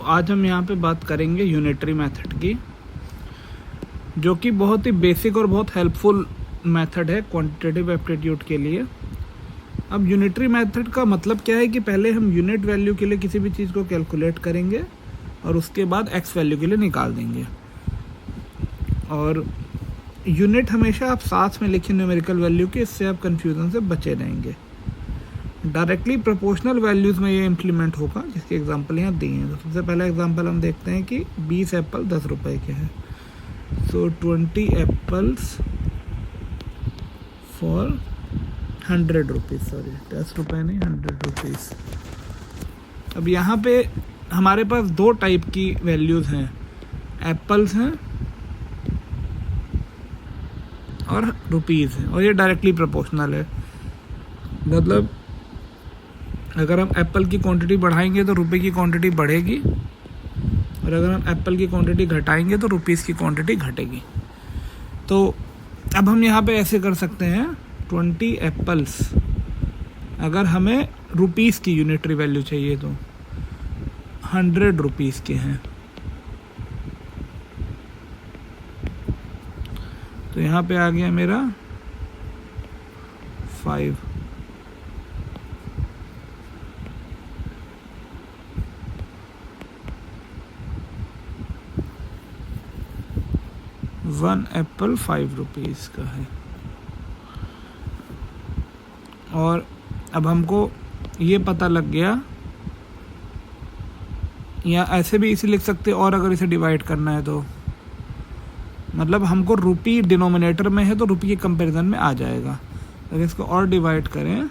आज हम यहाँ पे बात करेंगे यूनिटरी मेथड की, जो कि बहुत ही बेसिक और बहुत हेल्पफुल मेथड है क्वांटिटेटिव एप्टीट्यूड के लिए। अब यूनिटरी मेथड का मतलब क्या है कि पहले हम यूनिट वैल्यू के लिए किसी भी चीज़ को कैलकुलेट करेंगे और उसके बाद एक्स वैल्यू के लिए निकाल देंगे। और यूनिट हमेशा आप साथ में लिखें न्यूमेरिकल वैल्यू के, इससे आप कन्फ्यूज़न से बचे रहेंगे। डायरेक्टली प्रोपोर्शनल वैल्यूज़ में ये इम्प्लीमेंट होगा, जिसके एग्जांपल यहाँ दिए हैं। तो सबसे पहला एग्जांपल हम देखते हैं कि 20 एप्पल 10 रुपए के हैं। सो 20 एप्पल्स फॉर 100 रुपीज़, सॉरी 10 रुपये नहीं 100 रुपीज़। अब यहाँ पे हमारे पास दो टाइप की वैल्यूज़ हैं, एप्पल्स हैं और रुपीज़ हैं, और ये डायरेक्टली प्रोपोर्शनल है। मतलब अगर हम एप्पल की क्वांटिटी बढ़ाएंगे तो रुपए की क्वांटिटी बढ़ेगी, और अगर हम एप्पल की क्वांटिटी घटाएंगे तो रुपीज़ की क्वांटिटी घटेगी। तो अब हम यहाँ पे ऐसे कर सकते हैं, 20 एप्पल्स, अगर हमें रुपीज़ की यूनिटरी वैल्यू चाहिए तो 100 रुपीज़ के हैं। तो यहाँ पे आ गया मेरा 5। वन एप्पल 5 रुपीज़ का है। और अब हमको ये पता लग गया, या ऐसे भी इसे लिख सकते, और अगर इसे डिवाइड करना है तो मतलब हमको रुपी डिनोमिनेटर में है तो रुपी के कंपैरिजन में आ जाएगा। अगर इसको और डिवाइड करें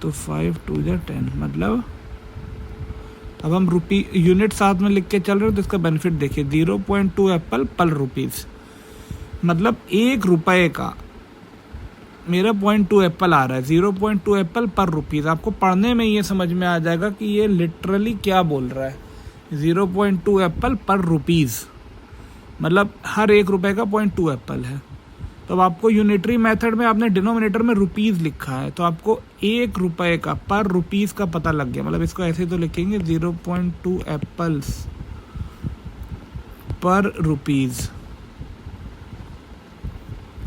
तो 5 2 जा 10, मतलब अब हम रुपी यूनिट साथ में लिख के चल रहे हो तो इसका बेनिफिट देखिए, 0.2 एप्पल पर रुपीज़, मतलब 1 रुपये का मेरा 0.2 एप्पल आ रहा है। 0.2 एप्पल पर रुपीज़, आपको पढ़ने में ये समझ में आ जाएगा कि ये लिटरली क्या बोल रहा है। 0.2 एप्पल पर रुपीज़ मतलब हर 1 रुपये का 0.2 एप्पल है। तो अब आपको यूनिटरी मेथड में आपने डिनोमिनेटर में रुपीज़ लिखा है, तो आपको 1 रुपये का पर रुपीज़ का पता लग गया। मतलब इसको ऐसे तो लिखेंगे 0.2 एप्पल्स पर रुपीज़।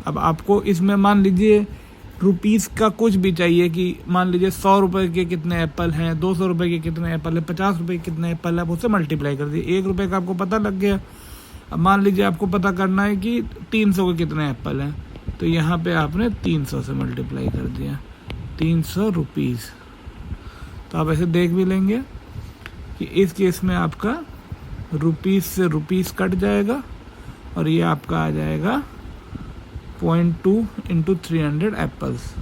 अब आपको इसमें मान लीजिए रुपीज़ का कुछ भी चाहिए, कि मान लीजिए 100 रुपये के कितने एप्पल हैं, 200 रुपये के कितने एप्पल हैं, 50 रुपये के कितने एप्पल हैं, आप उससे मल्टीप्लाई कर दिए। 1 रुपये का आपको पता लग गया। अब मान लीजिए आपको पता करना है कि 300 के कितने एप्पल हैं, तो यहाँ पे आपने 300 से मल्टीप्लाई कर दिया, 300 रुपीज़। तो आप ऐसे देख भी लेंगे कि इस केस में आपका रुपीज़ से रुपीज़ कट जाएगा, और ये आपका आ जाएगा 0.2 इंटू 300 एप्पल्स।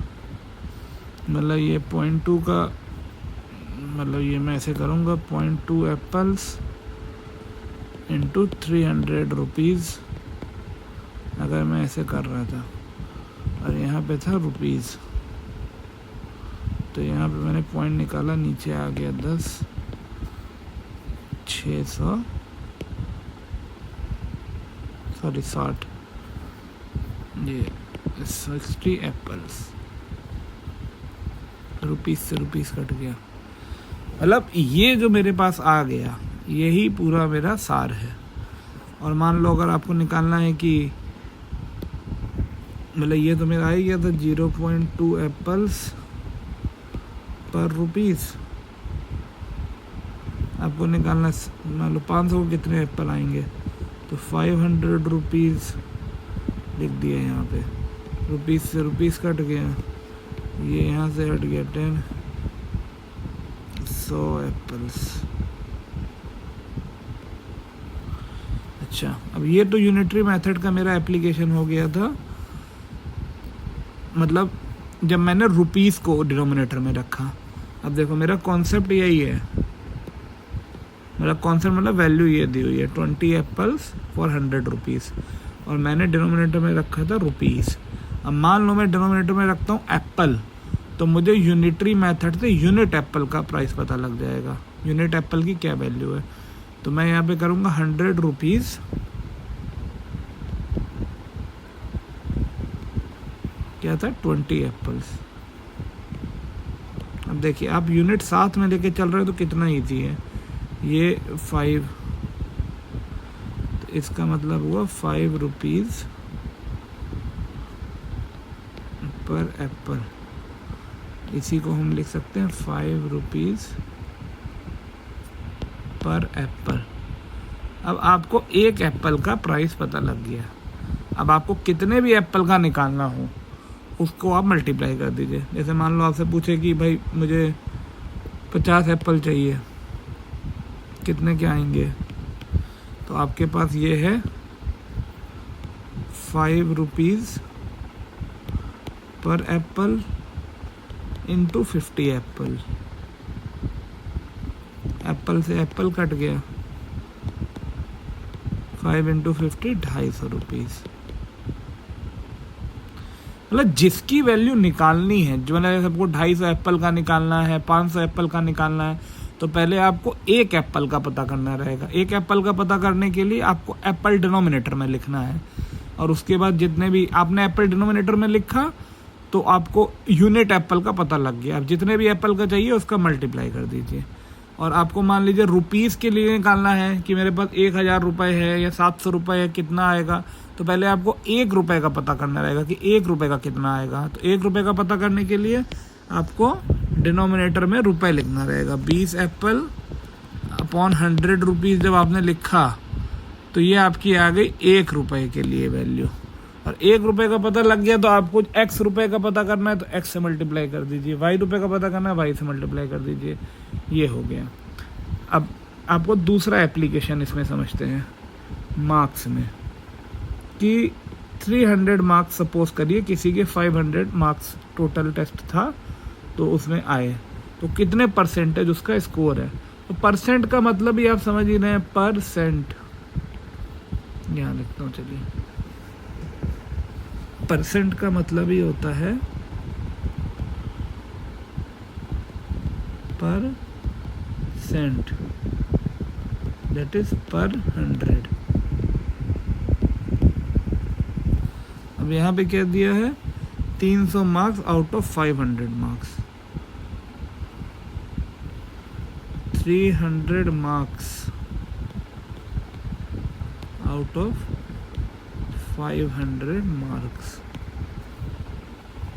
मतलब ये 0.2 का, मतलब ये मैं ऐसे करूँगा 0.2 एप्पल्स इंटू 300 रुपीज़, अगर मैं ऐसे कर रहा था, और यहाँ पे था रुपीज़, तो यहाँ पे मैंने पॉइंट निकाला, नीचे आ गया 10, 600 सॉरी 60, ये 60 एप्पल्स, रुपीज़ से रुपीज़ कट गया। मतलब ये जो मेरे पास आ गया, यही पूरा मेरा सार है। और मान लो अगर आपको निकालना है कि मतलब ये तो मेरा आ ही गया था 0.2 एप्पल्स पर रुपीज़। आपको निकालना, मान लो 500 को कितने एप्पल आएंगे, तो 500 रुपीज़ लिख दिया यहाँ पे, रुपीज़ से रुपीज़ कट गया, ये यहाँ से हट गया 10, 100 एप्पल्स। अच्छा, अब ये तो यूनिटरी मेथड का मेरा एप्लीकेशन हो गया था। मतलब जब मैंने रुपीज़ को डिनोमिनेटर में रखा। अब देखो मेरा कॉन्सेप्ट यही है, मेरा कॉन्सेप्ट मतलब वैल्यू ये दी हुई है 20 एप्पल्स फॉर 100 रुपीज़, और मैंने डिनोमिनेटर में रखा था रुपीज़। अब मान लो मैं डिनोमिनेटर में रखता हूँ एप्पल, तो मुझे यूनिटरी मेथड से यूनिट एप्पल का प्राइस पता लग जाएगा, यूनिट एप्पल की क्या वैल्यू है। तो मैं यहाँ पे करूँगा 100 रुपीज़, क्या था 20 एप्पल्स। अब देखिए आप यूनिट साथ में लेके चल रहे हो तो कितना ईजी है। ये 5, तो इसका मतलब हुआ 5 रुपीज़ पर एप्पल। इसी को हम लिख सकते हैं 5 रुपीज़ पर एप्पल। अब आपको एक एप्पल का प्राइस पता लग गया। अब आपको कितने भी एप्पल का निकालना हो उसको आप मल्टीप्लाई कर दीजिए। जैसे मान लो आपसे पूछे कि भाई मुझे 50 एप्पल चाहिए, कितने के आएंगे, तो आपके पास ये है 5 रुपीज़ पर एप्पल इंटू 50 एप्पल। एप्पल से एप्पल कट गया, 5 इंटू 50 250 रुपीज़। मतलब जिसकी वैल्यू निकालनी है, जो मैंने सबको 250 एप्पल का निकालना है, 500 एप्पल का निकालना है, तो पहले आपको एक एप्पल का पता करना रहेगा। एक एप्पल का पता करने के लिए आपको एप्पल डिनोमिनेटर में लिखना है, और उसके बाद जितने भी आपने एप्पल डिनोमिनेटर में लिखा तो आपको यूनिट एप्पल का पता लग गया। अब जितने भी एप्पल का चाहिए उसका मल्टीप्लाई कर दीजिए। और आपको मान लीजिए रुपीज़ के लिए निकालना है कि मेरे पास 1000 रुपये है या 700 रुपये है, कितना आएगा, तो पहले आपको 1 रुपये का पता करना रहेगा कि 1 रुपये का कितना आएगा। तो 1 रुपये का पता करने के लिए आपको डिनोमिनेटर में रुपए लिखना रहेगा। 20 एप्पल अपॉन 100 रुपीज़ जब आपने लिखा तो ये आपकी आ गई 1 रुपये के लिए वैल्यू। और 1 रुपये का पता लग गया तो आपको x रुपये का पता करना है तो x से मल्टीप्लाई कर दीजिए, y रुपये का पता करना है y से मल्टीप्लाई कर दीजिए। ये हो गया। अब आपको दूसरा एप्लीकेशन इसमें समझते हैं मार्क्स में, कि 300 मार्क्स सपोज करिए किसी के 500 मार्क्स टोटल टेस्ट था तो उसमें आए, तो कितने परसेंटेज उसका स्कोर है। तो परसेंट का मतलब ही आप समझ ही रहे हैं, परसेंट। यहाँ लिखता हूँ, चलिए। परसेंट का मतलब ही होता है परसेंट, दैट इज पर 100। अब यहाँ पे क्या दिया है, 300 marks out of 500 marks. 300 marks out of 500 marks.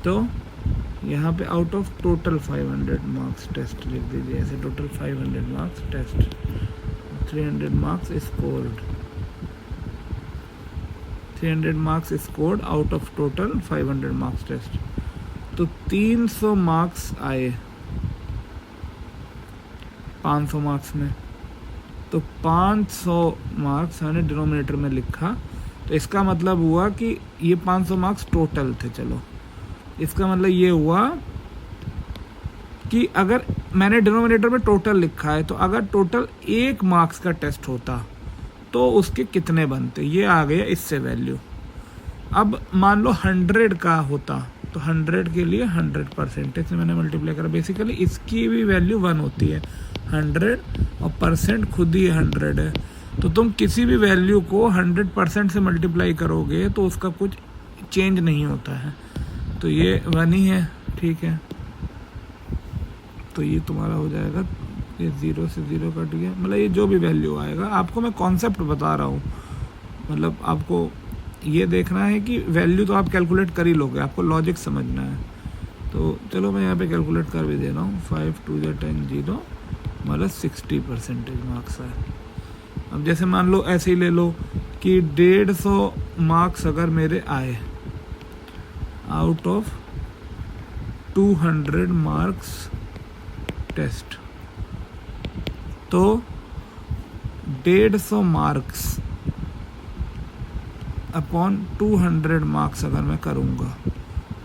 तो यहाँ पे out of total 500 marks test लिख दीजिए ऐसे, total 500 marks test, 300 marks scored, 300 marks scored out of total 500 marks test. तो 300 मार्क्स आए 500 मार्क्स में, तो 500 मार्क्स मैंने डिनोमिनेटर में लिखा, तो इसका मतलब हुआ कि ये 500 मार्क्स टोटल थे। चलो, इसका मतलब ये हुआ कि अगर मैंने डिनोमिनेटर में टोटल लिखा है तो अगर टोटल 1 मार्क्स का टेस्ट होता तो उसके कितने बनते, ये आ गया इससे वैल्यू। अब मान लो 100 का होता तो 100 के लिए 100 परसेंटेज से मैंने मल्टीप्लाई करा। बेसिकली इसकी भी वैल्यू 1 होती है, 100 और परसेंट खुद ही 100 है। तो तुम किसी भी वैल्यू को 100% से मल्टीप्लाई करोगे तो उसका कुछ चेंज नहीं होता है। तो ये 1 ही है, ठीक है। तो ये तुम्हारा हो जाएगा, ये 0 से 0 कट गया, मतलब ये जो भी वैल्यू आएगा। आपको मैं कॉन्सेप्ट बता रहा हूँ, मतलब आपको ये देखना है कि वैल्यू तो आप कैलकुलेट कर ही लोगे, आपको लॉजिक समझना है। तो चलो मैं यहाँ पे कैलकुलेट कर भी दे रहा हूँ। 5 2 10 0 मतलब 60% मार्क्स है। अब जैसे मान लो ऐसे ही ले लो कि 150 मार्क्स अगर मेरे आए आउट ऑफ 200 मार्क्स टेस्ट, तो 150 मार्क्स अपॉन 200 मार्क्स अगर मैं करूँगा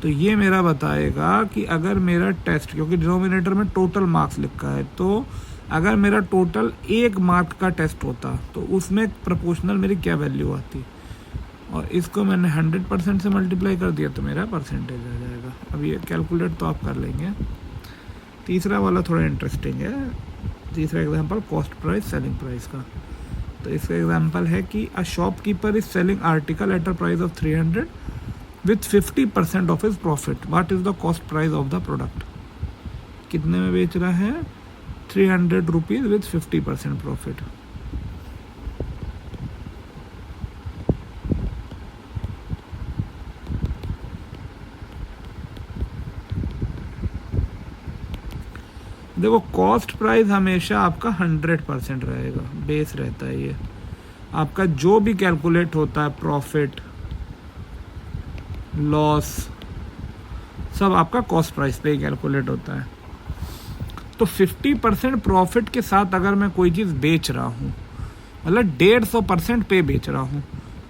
तो ये मेरा बताएगा कि अगर मेरा टेस्ट, क्योंकि डिनोमिनेटर में टोटल मार्क्स लिखा है, तो अगर मेरा टोटल 1 मार्क का टेस्ट होता तो उसमें प्रोपोर्शनल मेरी क्या वैल्यू आती, और इसको मैंने 100% से मल्टीप्लाई कर दिया तो मेरा परसेंटेज आ जाएगा। अब ये कैलकुलेट तो आप कर लेंगे। तीसरा वाला थोड़ा इंटरेस्टिंग है। तीसरा example cost price selling price का। तो इसका एग्जांपल है कि a shopkeeper is selling article at a price of 300 with 50% of his profit. What is the cost price of the product. कितने में बेच रहा है, 300 रुपीज़ विथ 50% प्रॉफिट। देखो कॉस्ट प्राइस हमेशा आपका 100% रहेगा, बेस रहता है ये आपका। जो भी कैलकुलेट होता है प्रॉफिट लॉस सब आपका कॉस्ट प्राइस पे ही कैलकुलेट होता है। तो 50% प्रॉफिट के साथ अगर मैं कोई चीज़ बेच रहा हूँ, मतलब 150% पे बेच रहा हूँ,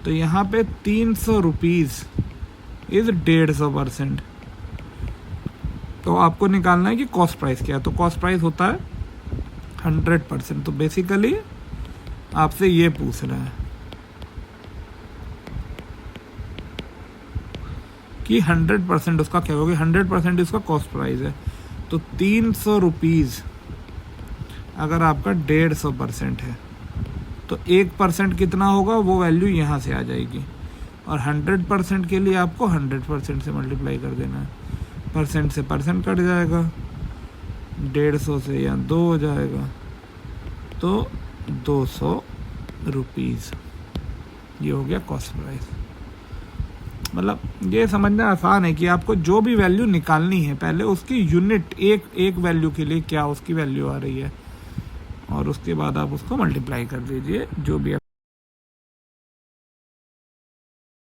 तो यहाँ पे 300 रुपीज़ इज़ 150%। तो आपको निकालना है कि कॉस्ट प्राइस क्या है। तो कॉस्ट प्राइस होता है 100%। तो बेसिकली आपसे ये पूछ रहा है कि 100% उसका क्या होगा। 100% इसका कॉस्ट प्राइस है, तो 300 रुपीज़ अगर आपका 150% है तो 1% कितना होगा, वो वैल्यू यहाँ से आ जाएगी। और 100% के लिए आपको 100% से मल्टीप्लाई कर देना है। परसेंट से परसेंट कट जाएगा, 150 से या 2 हो जाएगा, तो 200 रुपीज़ ये हो गया कॉस्ट प्राइस। मतलब ये समझना आसान है कि आपको जो भी वैल्यू निकालनी है पहले उसकी यूनिट एक वैल्यू के लिए क्या उसकी वैल्यू आ रही है, और उसके बाद आप उसको मल्टीप्लाई कर दीजिए जो भी